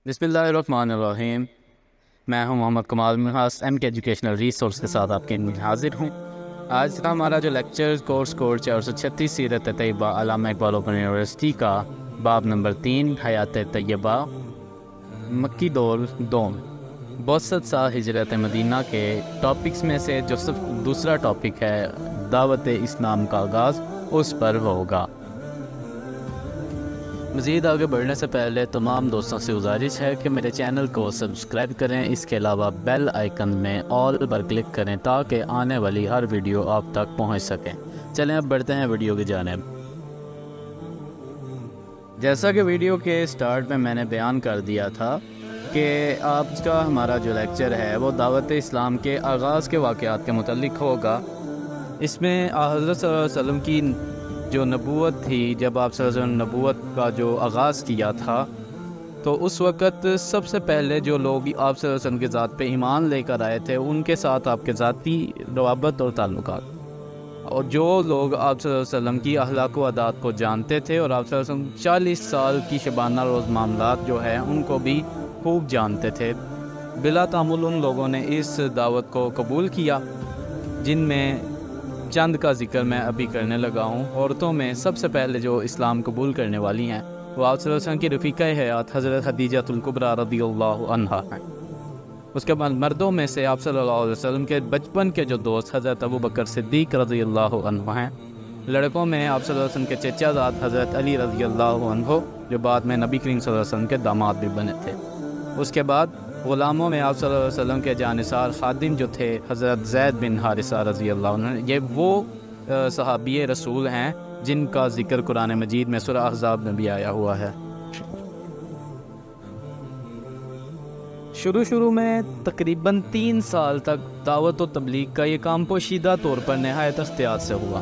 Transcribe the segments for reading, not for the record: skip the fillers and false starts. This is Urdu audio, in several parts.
بسم اللہ الرحمن الرحیم۔ میں ہوں محمد کمال منہاس، ایم کے ایجوکیشنل ریسورس کے ساتھ آپ کے حاضر ہوں۔ آج کا ہمارا جو لیکچر کورس 436 سیرت طیبہ علامہ اقبال اوپن یونیورسٹی کا باب نمبر 3 حیات طیبہ مکی دور دوم بوسط سا ہجرت مدینہ کے ٹاپکس میں سے جو دوسرا ٹاپک ہے دعوت اسلام کا آغاز، اس پر ہوگا۔ مزید آگے بڑھنے سے پہلے تمام دوستوں سے گزارش ہے کہ میرے چینل کو سبسکرائب کریں، اس کے علاوہ بیل آئیکن میں آل پر کلک کریں تاکہ آنے والی ہر ویڈیو آپ تک پہنچ سکیں۔ چلیں اب بڑھتے ہیں ویڈیو کی جانب۔ جیسا کہ ویڈیو کے سٹارٹ میں نے بیان کر دیا تھا کہ آج کا ہمارا جو لیکچر ہے وہ دعوت اسلام کے آغاز کے واقعات کے متعلق ہوگا۔ اس میں حضرت صلی اللہ علیہ وسلم کی جو نبوت تھی، جب آپ صلی اللہ علیہ وسلم نبوت کا جو آغاز کیا تھا تو اس وقت سب سے پہلے جو لوگ آپ صلی اللہ علیہ وسلم کے ذات پہ ایمان لے کر آئے تھے، ان کے ساتھ آپ کے ذاتی روابط اور تعلقات، اور جو لوگ آپ صلی اللہ علیہ وسلم کی اخلاق و عادات کو جانتے تھے اور آپ صلی اللہ علیہ وسلم 40 سال کی شبانہ روز معاملات جو ہیں ان کو بھی خوب جانتے تھے، بلا تعمل ان لوگوں نے اس دعوت کو قبول کیا، جن میں چند کا ذکر میں ابھی کرنے لگا ہوں۔ عورتوں میں سب سے پہلے جو اسلام قبول کرنے والی ہیں وہ آپ صلی اللہ علیہ وسلم کی رفیقہ حیات حضرت خدیجہ الکبریٰ رضی اللہ عنہا ہیں۔ اس کے بعد مردوں میں سے آپ صلی اللہ علیہ وسلم کے بچپن کے جو دوست حضرت ابوبکر صدیق رضی اللہ عنہ ہیں۔ لڑکوں میں آپ صلی اللہ علیہ وسلم کے چچا زاد حضرت علی رضی اللہ عنہ، جو بعد میں نبی کریم صلی اللہ علیہ وسلم کے داماد بھی بنے تھے۔ اس کے بعد غلاموں میں آپ صلی اللہ علیہ وسلم کے جانثار خادم جو تھے حضرت زید بن حارثہ رضی اللہ عنہ، یہ وہ صحابی رسول ہیں جن کا ذکر قرآن مجید میں سورہ احزاب میں بھی آیا ہوا ہے۔ شروع میں تقریباً 3 سال تک دعوت و تبلیغ کا یہ کام پوشیدہ طور پر نہایت احتیاط سے ہوا۔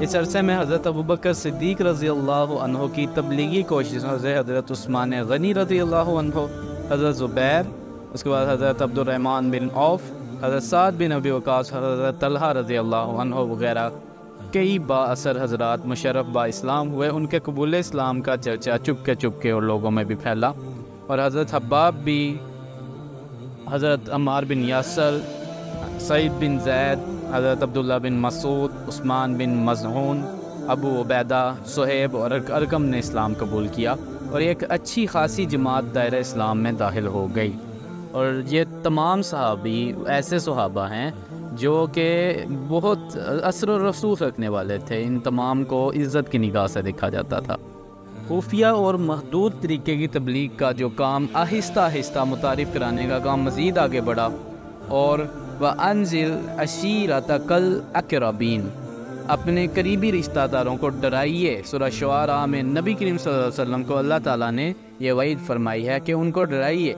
اس عرصے میں حضرت ابوبکر صدیق رضی اللہ عنہ کی تبلیغی کوششوں سے حضرت عثمان غنی رضی اللہ عنہ، حضرت زبیر، اس کے بعد حضرت عبد الرحمن بن عوف، حضرت سعد بن ابی وقاص، حضرت طلحہ رضی اللہ عنہ وغیرہ کئی با اثر حضرات مشرف با اسلام ہوئے۔ ان کے قبول اسلام کا چرچا چپ کے اور لوگوں میں بھی پھیلا، اور حضرت حباب بھی، حضرت عمار بن یاسر، سعید بن زید، حضرت عبداللہ بن مسعود، عثمان بن مظعون، ابو عبیدہ، صہیب اور ارقم نے اسلام قبول کیا، اور ایک اچھی خاصی جماعت دائرہ اسلام میں داخل ہو گئی۔ اور یہ تمام صحابی ایسے صحابہ ہیں جو کہ بہت اثر و رسوخ رکھنے والے تھے، ان تمام کو عزت کی نگاہ سے دیکھا جاتا تھا۔ خفیہ اور محدود طریقے کی تبلیغ کا جو کام آہستہ متعارف کرانے کا کام مزید آگے بڑھا، اور وَأَنذِرْ عَشِيرَتَكَ الْأَقْرَبِينَ، اپنے قریبی رشتہ داروں کو ڈرائیے۔ سورہ شعراء میں نبی کریم صلی اللہ علیہ وسلم کو اللہ تعالیٰ نے یہ وعید فرمائی ہے کہ ان کو ڈرائیے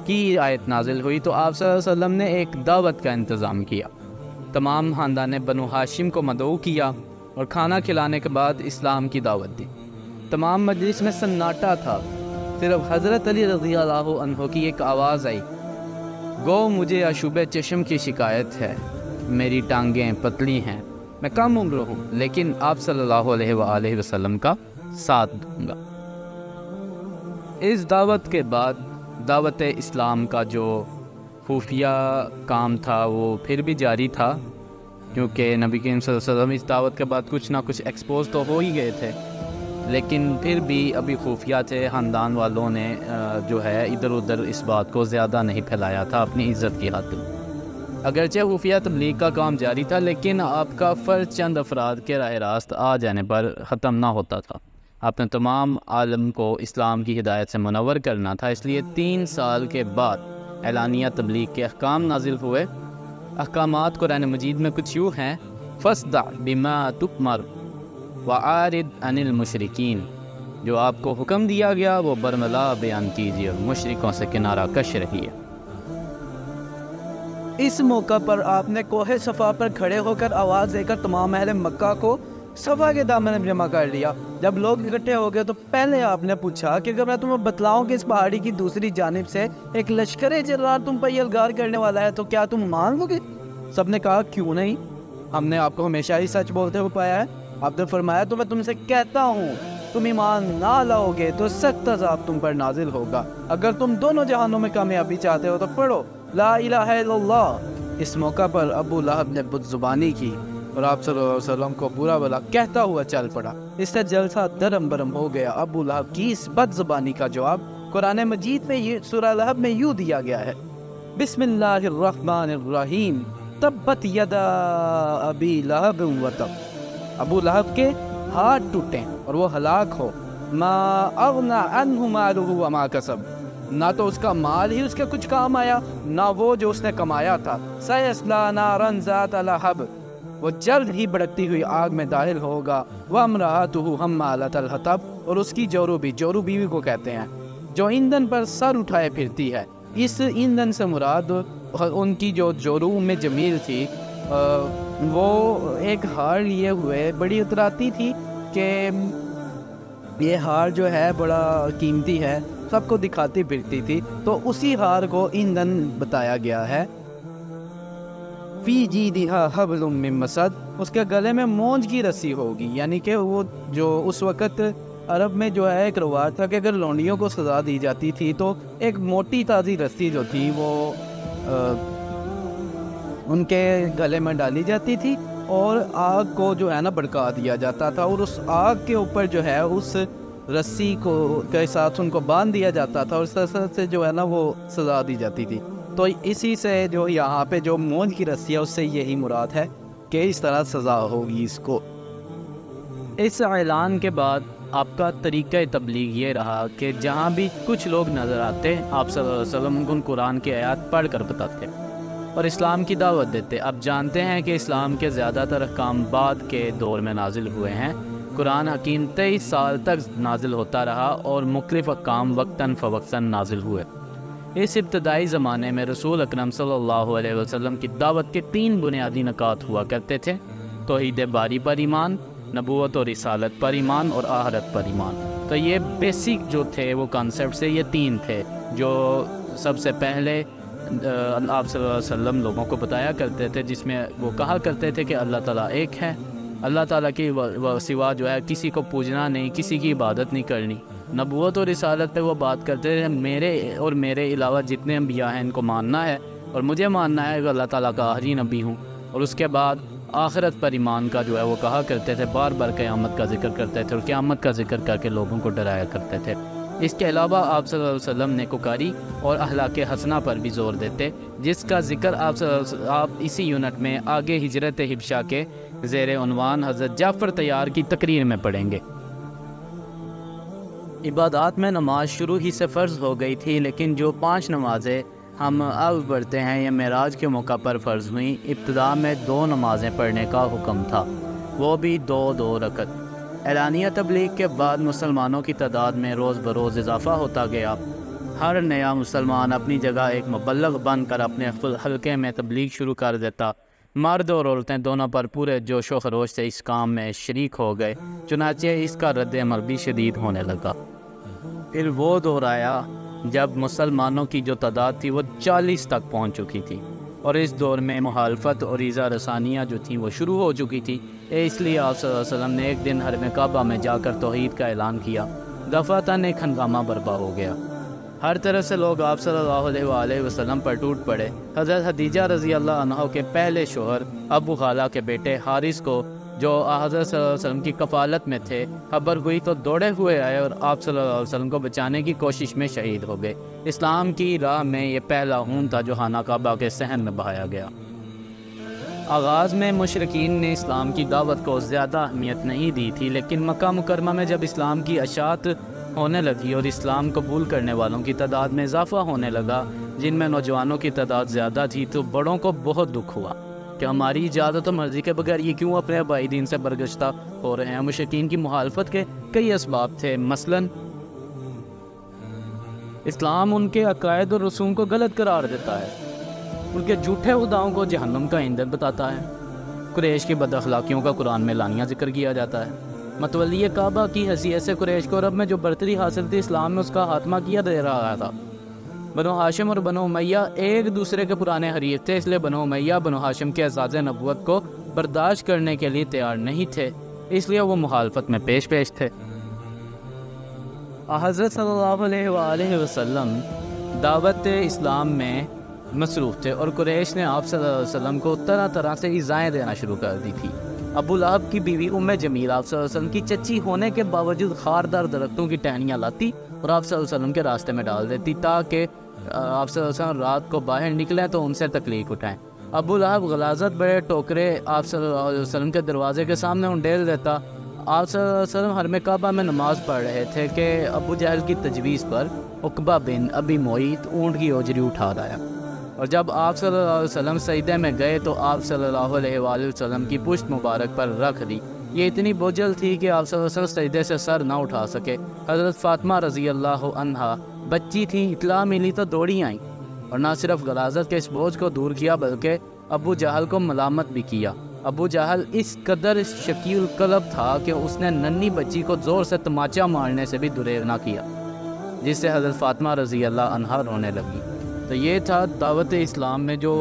کی آیت نازل ہوئی، تو آپ صلی اللہ علیہ وسلم نے ایک دعوت کا انتظام کیا۔ تمام خاندان بنو ہاشم کو مدعو کیا اور کھانا کھلانے کے بعد اسلام کی دعوت دی۔ تمام مجلس میں سناٹا تھا، صرف حضرت علی رضی اللہ عنہ کی ایک آواز آئی، گو مجھے عشوب چشم کی شکایت ہے، میری ٹانگیں پتلی ہیں، میں کم عمر ہوں، لیکن آپ صلی اللہ علیہ وآلہ وسلم کا ساتھ دوں گا۔ اس دعوت کے بعد دعوت اسلام کا جو خفیہ کام تھا وہ پھر بھی جاری تھا، کیونکہ نبی کریم صلی اللہ علیہ وسلم اس دعوت کے بعد کچھ نہ کچھ ایکسپوز تو ہو ہی گئے تھے، لیکن پھر بھی ابھی خفیہ تھے۔ خاندان والوں نے جو ہے ادھر ادھر اس بات کو زیادہ نہیں پھیلایا تھا اپنی عزت کی خاطر۔ اگرچہ خفیہ تبلیغ کا کام جاری تھا، لیکن آپ کا فرض چند افراد کے راہ راست آ جانے پر ختم نہ ہوتا تھا۔ آپ نے تمام عالم کو اسلام کی ہدایت سے منور کرنا تھا، اس لیے 3 سال کے بعد اعلانیہ تبلیغ کے احکام نازل ہوئے۔ احکامات قرآن مجید میں کچھ یوں ہیں، فَاصْدَعْ بِمَا تُؤْمَرُ وَأَعْرِضْ عَنِ الْمُشْرِكِينَ، جو آپ کو حکم دیا گیا وہ برملا بیان کیجیے اور مشرکوں سے کنارہ کش رہیے۔ اس موقع پر آپ نے کوہ صفا پر کھڑے ہو کر آواز دے کر تمام اہل مکہ کو صفا کے دامن میں جمع کر لیا۔ جب لوگ اکٹھے ہو گئے تو پہلے آپ نے پوچھا کہ اگر میں تمہیں بتلاؤں کہ اس پہاڑی کی دوسری جانب سے ایک لشکر جرار تم پر یلغار کرنے والا ہے تو کیا تم مان لو گے؟ سب نے کہا کیوں نہیں، ہم نے آپ کو ہمیشہ ہی سچ بولتے ہوئے پایا ہے۔ آپ نے فرمایا تو میں تم سے کہتا ہوں تم ایمان نہ لاؤگے تو سخت عذاب تم پر نازل ہوگا۔ اگر تم دونوں جہانوں میں کامیابی چاہتے ہو تو پڑھو لا الہ الا اللہ۔ اس موقع پر ابو لہب نے بد زبانی کی اور آپ صلی اللہ علیہ وسلم کو برا بھلا کہتا ہوا چل پڑا۔ اس سے جلسہ درم برم ہو گیا۔ ابو لہب کی اس بد زبانی کا جواب قرآن مجید میں سورہ لہب میں یوں دیا گیا ہے، بسم اللہ الرحمن الرحیم، تبت یدا ابی لہب و تب۔ ابو لہب کے ہاتھ ٹوٹیں اور وہ ہلاک ہو۔ ما اغنى عنہ مالہ وما کسب، نہ تو اس کا مال ہی اس کے کچھ کام آیا، نہ وہ جو اس نے کمایا تھا۔ سیصلی نارا ذات لہب، وہ جلد ہی بھڑکتی ہوئی آگ میں داخل ہوگا۔ وامرأتہ حمالۃ الحطب، اور اس کی جورو بیوی کو کہتے ہیں جو ایندھن پر سر اٹھائے پھرتی ہے۔ اس ایندھن سے مراد ان کی جو جورو میں جمیل تھی، وہ ایک ہار لیے ہوئے بڑی اتراتی تھی کہ یہ ہار جو ہے بڑا قیمتی ہے، سب کو دکھاتی پھرتی تھی، تو اسی ہار کو ایندھن بتایا گیا ہے۔ فی جیدہا حبل من مسد، اس کے گلے میں مونج کی رسی ہوگی، یعنی کہ وہ جو اس وقت عرب میں جو ہے ایک رواج تھا کہ اگر لونڈیوں کو سزا دی جاتی تھی تو ایک موٹی تازی رسی جو تھی وہ ان کے گلے میں ڈالی جاتی تھی اور آگ کو جو ہے نا بھڑکا دیا جاتا تھا، اور اس آگ کے اوپر جو ہے اس رسی کو کے ساتھ ان کو باندھ دیا جاتا تھا، اور اس طرح سے جو ہے نا وہ سزا دی جاتی تھی۔ تو اسی سے جو یہاں پہ جو مونج کی رسی ہے اس سے یہی مراد ہے کہ اس طرح سزا ہوگی اس کو۔ اس اعلان کے بعد آپ کا طریقہ تبلیغ یہ رہا کہ جہاں بھی کچھ لوگ نظر آتے آپ صلی اللہ علیہ وسلم ان قرآن کی آیات پڑھ کر بتاتے اور اسلام کی دعوت دیتے۔ اب جانتے ہیں کہ اسلام کے زیادہ تر احکام بعد کے دور میں نازل ہوئے ہیں۔ قرآن حکیم 23 سال تک نازل ہوتا رہا اور مختلف احکام وقتاً فوقتاً نازل ہوئے۔ اس ابتدائی زمانے میں رسول اکرم صلی اللہ علیہ وسلم کی دعوت کے 3 بنیادی نکات ہوا کرتے تھے: توحید باری پر ایمان، نبوت اور رسالت پر ایمان اور آخرت پر ایمان۔ تو یہ بیسک جو تھے وہ کانسیپٹ سے یہ 3 تھے جو سب سے پہلے آپ صلی اللہ علیہ وسلم لوگوں کو بتایا کرتے تھے، جس میں وہ کہا کرتے تھے کہ اللہ تعالیٰ ایک ہے، اللہ تعالیٰ کی سوا جو ہے کسی کو پوجنا نہیں، کسی کی عبادت نہیں کرنی۔ نبوت اور رسالت پہ وہ بات کرتے تھے میرے علاوہ جتنے انبیاء ہیں ان کو ماننا ہے، اور مجھے ماننا ہے کہ اللہ تعالیٰ کا آخری نبی ہوں۔ اور اس کے بعد آخرت پر ایمان کا جو ہے وہ کہا کرتے تھے، بار بار قیامت کا ذکر کرتے تھے اور قیامت کا ذکر کر کے لوگوں کو ڈرایا کرتے تھے۔ اس کے علاوہ آپ صلی اللہ علیہ وسلم نے کوکاری اور اخلاق حسنہ پر بھی زور دیتے، جس کا ذکر آپ اسی یونٹ میں آگے ہجرت حبشہ کے زیر عنوان حضرت جعفر طیار کی تقریر میں پڑھیں گے۔ عبادات میں نماز شروع ہی سے فرض ہو گئی تھی، لیکن جو 5 نمازیں ہم اب پڑھتے ہیں یہ معراج کے موقع پر فرض ہوئیں۔ ابتدا میں 2 نمازیں پڑھنے کا حکم تھا، وہ بھی 2 رکعت۔ اعلانیہ تبلیغ کے بعد مسلمانوں کی تعداد میں روز بروز اضافہ ہوتا گیا۔ ہر نیا مسلمان اپنی جگہ ایک مبلغ بن کر اپنے حلقے میں تبلیغ شروع کر دیتا۔ مرد اور عورتیں دونوں پر پورے جوش و خروش سے اس کام میں شریک ہو گئے، چنانچہ اس کا رد عمل بھی شدید ہونے لگا۔ پھر وہ دور آیا جب مسلمانوں کی جو تعداد تھی وہ 40 تک پہنچ چکی تھی، اور اس دور میں مخالفت اور ایذا رسانیاں جو تھیں وہ شروع ہو چکی تھی۔ اس لیے آپ صلی اللہ علیہ وسلم نے ایک دن حرم کعبہ میں جا کر توحید کا اعلان کیا۔ دفعتاً ایک ہنگامہ برپا ہو گیا، ہر طرح سے لوگ آپ صلی اللہ علیہ وآلہ وسلم پر ٹوٹ پڑے۔ حضرت خدیجہ رضی اللہ عنہ کے پہلے شوہر ابو خالہ کے بیٹے حارث کو، جو حضرت صلی اللہ علیہ وسلم کی کفالت میں تھے، خبر ہوئی تو دوڑے ہوئے آئے اور آپ صلی اللہ علیہ وسلم کو بچانے کی کوشش میں شہید ہو گئے۔ اسلام کی راہ میں یہ پہلا خون تھا جو خانہ کعبہ کے صحن میں بہایا گیا۔ آغاز میں مشرکین نے اسلام کی دعوت کو زیادہ اہمیت نہیں دی تھی، لیکن مکہ مکرمہ میں جب اسلام کی اشاعت ہونے لگی اور اسلام قبول کرنے والوں کی تعداد میں اضافہ ہونے لگا، جن میں نوجوانوں کی تعداد زیادہ تھی، تو بڑوں کو بہت دکھ ہوا کہ ہماری اجازت و مرضی کے بغیر یہ کیوں اپنے آبائی دین سے برگشتہ ہو رہے ہیں۔ مشرکین کی مخالفت کے کئی اسباب تھے، مثلاً اسلام ان کے عقائد اور رسوم کو غلط قرار دیتا ہے، ان کے جھوٹے خداؤں کو جہنم کا ایندھن بتاتا ہے، قریش کی بد اخلاقیوں کا قرآن میں لانیہ ذکر کیا جاتا ہے، متولی کعبہ کی حیثیت سے قریش کو عرب میں جو برتری حاصل تھی اسلام میں اس کا خاتمہ کیا دے رہا تھا۔ بنو ہاشم اور بنو امیہ ایک دوسرے کے پرانے حریف تھے، اس لیے بنو امیہ بنو ہاشم کے اعزاز نبوت کو برداشت کرنے کے لیے تیار نہیں تھے، اس لیے وہ مخالفت میں پیش تھے۔ حضرت صلی اللہ علیہ وآلہ وسلم دعوت اسلام میں مصروف تھے اور قریش نے آپ صلی اللہ علیہ وسلم کو طرح طرح سے ایذائیں دینا شروع کر دی تھی۔ ابو لہب کی بیوی ام جمیل آپ صلی اللہ علیہ وسلم کی چچی ہونے کے باوجود خاردار درختوں کی ٹہنیاں لاتی اور آپ صلی اللہ علیہ وسلم کے راستے میں ڈال دیتی تاکہ آپ صلی اللہ علیہ وسلم رات کو باہر نکلیں تو ان سے تکلیف اٹھائیں۔ ابو لہب غلاظت بڑے ٹوکرے آپ صلی اللہ علیہ وسلم کے دروازے کے سامنے انڈیل دیتا۔ آپ صلی اللہ علیہ وسلم حرم کعبہ میں نماز پڑھ رہے تھے کہ ابو جہل کی تجویز پر عقبہ بن ابی معیط اونٹ کی اوجری اٹھا لایا، اور جب آپ صلی اللہ علیہ وسلم سجدے میں گئے تو آپ صلی اللہ علیہ وآلہ وسلم کی پشت مبارک پر رکھ دی۔ یہ اتنی بوجھل تھی کہ آپ صلی اللہ علیہ وسلم سجدے سے سر نہ اٹھا سکے۔ حضرت فاطمہ رضی اللہ عنہا بچی تھیں، اطلاع ملی تو دوڑی آئیں اور نہ صرف غلاظت کے اس بوجھ کو دور کیا بلکہ ابو جہل کو ملامت بھی کیا۔ ابو جہل اس قدر شکیل قلب تھا کہ اس نے ننھی بچی کو زور سے تماچا مارنے سے بھی دریغ نہ کیا، جس سے حضرت فاطمہ رضی اللہ عنہا رونے لگی۔ تو یہ تھا دعوت اسلام میں جو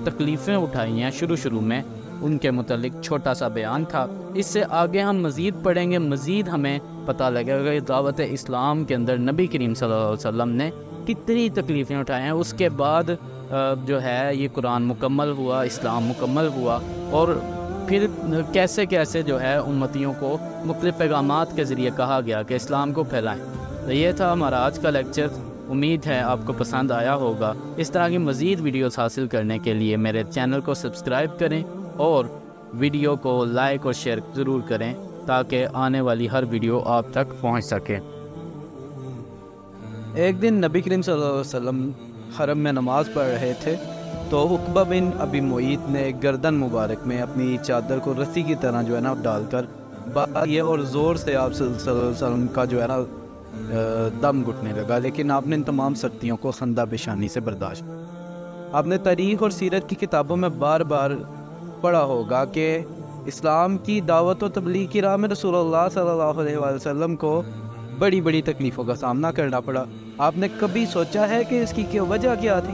تکلیفیں اٹھائی ہیں شروع میں، ان کے متعلق چھوٹا سا بیان تھا۔ اس سے آگے ہم مزید پڑھیں گے، مزید ہمیں پتہ لگے گا کہ دعوت اسلام کے اندر نبی کریم صلی اللہ علیہ وسلم نے کتنی تکلیفیں اٹھائی ہیں۔ اس کے بعد جو ہے یہ قرآن مکمل ہوا، اسلام مکمل ہوا، اور پھر کیسے کیسے جو ہے امتیوں کو مختلف پیغامات کے ذریعے کہا گیا کہ اسلام کو پھیلائیں۔ تو یہ تھا ہمارا آج کا لیکچر، امید ہے آپ کو پسند آیا ہوگا۔ اس طرح کی مزید ویڈیوز حاصل کرنے کے لیے میرے چینل کو سبسکرائب کریں اور ویڈیو کو لائک اور شیئر ضرور کریں تاکہ آنے والی ہر ویڈیو آپ تک پہنچ سکے۔ ایک دن نبی کریم صلی اللہ علیہ وسلم حرم میں نماز پڑھ رہے تھے تو عقبہ بن ابی معیط نے گردن مبارک میں اپنی چادر کو رسی کی طرح جو ہے نا ڈال کر باہر اور زور سے آپ صلی اللہ علیہ وسلم کا جو ہے نا دم گھٹنے لگا، لیکن آپ نے ان تمام سختیوں کو خندہ پیشانی سے برداشت۔ آپ نے تاریخ اور سیرت کی کتابوں میں بار بار پڑھا ہوگا کہ اسلام کی دعوت و تبلیغ کی راہ میں رسول اللہ صلی اللہ علیہ وآلہ وسلم کو بڑی بڑی تکلیفوں کا سامنا کرنا پڑا۔ آپ نے کبھی سوچا ہے کہ اس کی وجہ کیا تھی؟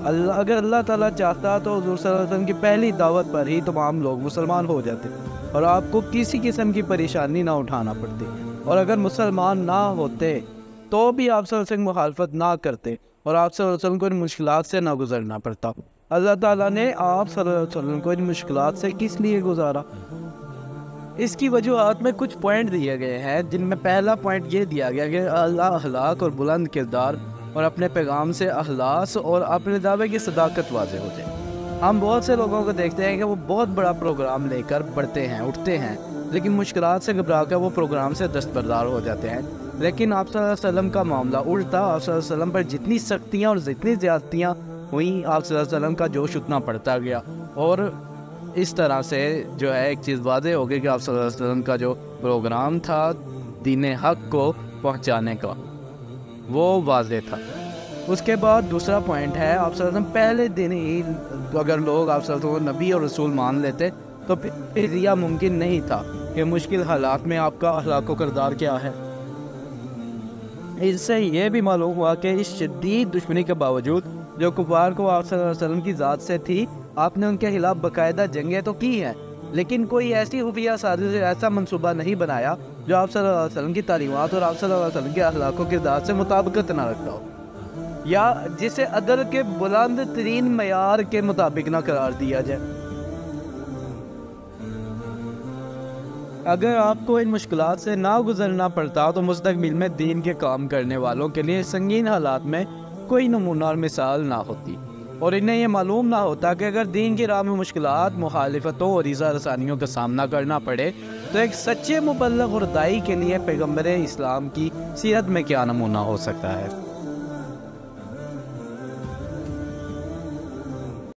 اگر اللہ تعالیٰ چاہتا تو حضور صلی اللہ علیہ وسلم کی پہلی دعوت پر ہی تمام لوگ مسلمان ہو جاتے اور آپ کو کسی قسم کی پریشانی نہ اٹھانا پڑتی، اور اگر مسلمان نہ ہوتے تو بھی آپ صلی اللہ علیہ وسلم مخالفت نہ کرتے اور آپ صلی اللہ علیہ وسلم کو ان مشکلات سے نہ گزرنا پڑتا۔ اللہ تعالیٰ نے آپ صلی اللہ علیہ وسلم کو ان مشکلات سے کس لیے گزارا؟ اس کی وجوہات میں کچھ پوائنٹ دیے گئے ہیں، جن میں پہلا پوائنٹ یہ دیا گیا کہ اللہ اخلاق اور بلند کردار اور اپنے پیغام سے اخلاص اور اپنے دعوے کی صداقت واضح ہو جائے۔ ہم بہت سے لوگوں کو دیکھتے ہیں کہ وہ بہت بڑا پروگرام لے کر بڑھتے ہیں، اٹھتے ہیں، لیکن مشکلات سے گھبرا کر وہ پروگرام سے دستبردار ہو جاتے ہیں۔ لیکن آپ صلی اللہ علیہ وسلم کا معاملہ الٹا، آپ صلی اللہ علیہ وسلم پر جتنی سختیاں اور جتنی زیادتیاں ہوئیں، آپ صلی اللہ علیہ وسلم کا جوش اتنا بڑھتا گیا، اور اس طرح سے جو ہے ایک چیز واضح ہو گئی کہ آپ صلی اللہ علیہ وسلم کا جو پروگرام تھا دین حق کو پہنچانے کا، وہ واضح تھا۔ اس کے بعد دوسرا پوائنٹ ہے، آپ صلی اللہ علیہ وسلم پہلے دن ہی اگر لوگ آپ صلی اللہ علیہ وسلم نبی اور رسول مان لیتے تو پھر یہ ممکن نہیں تھا کہ مشکل حالات میں آپ کا اخلاق و کردار کیا ہے۔ اس سے یہ بھی معلوم ہوا کہ اس شدید دشمنی کے باوجود جو کفار کو آپ صلی اللہ علیہ وسلم کی ذات سے تھی، آپ نے ان کے خلاف باقاعدہ جنگیں تو کی ہیں، لیکن کوئی ایسی خفیہ سازش سے ایسا منصوبہ نہیں بنایا جو آپ صلی اللہ علیہ وسلم کی تعلیمات اور آپ صلی اللہ علیہ وسلم کے اخلاق و کردار سے مطابقت نہ رکھتا ہو، یا جسے عدل کے بلند ترین معیار کے مطابق نہ قرار دیا جائے۔ اگر آپ کو ان مشکلات سے نہ گزرنا پڑتا تو مستقبل میں دین کے کام کرنے والوں کے لیے سنگین حالات میں کوئی نمونہ اور مثال نہ ہوتی، اور انہیں یہ معلوم نہ ہوتا کہ اگر دین کی راہ میں مشکلات، مخالفتوں اور ایذا رسانیوں کا سامنا کرنا پڑے تو ایک سچے مبلغ اور داعی کے لیے پیغمبر اسلام کی سیرت میں کیا نمونہ ہو سکتا ہے۔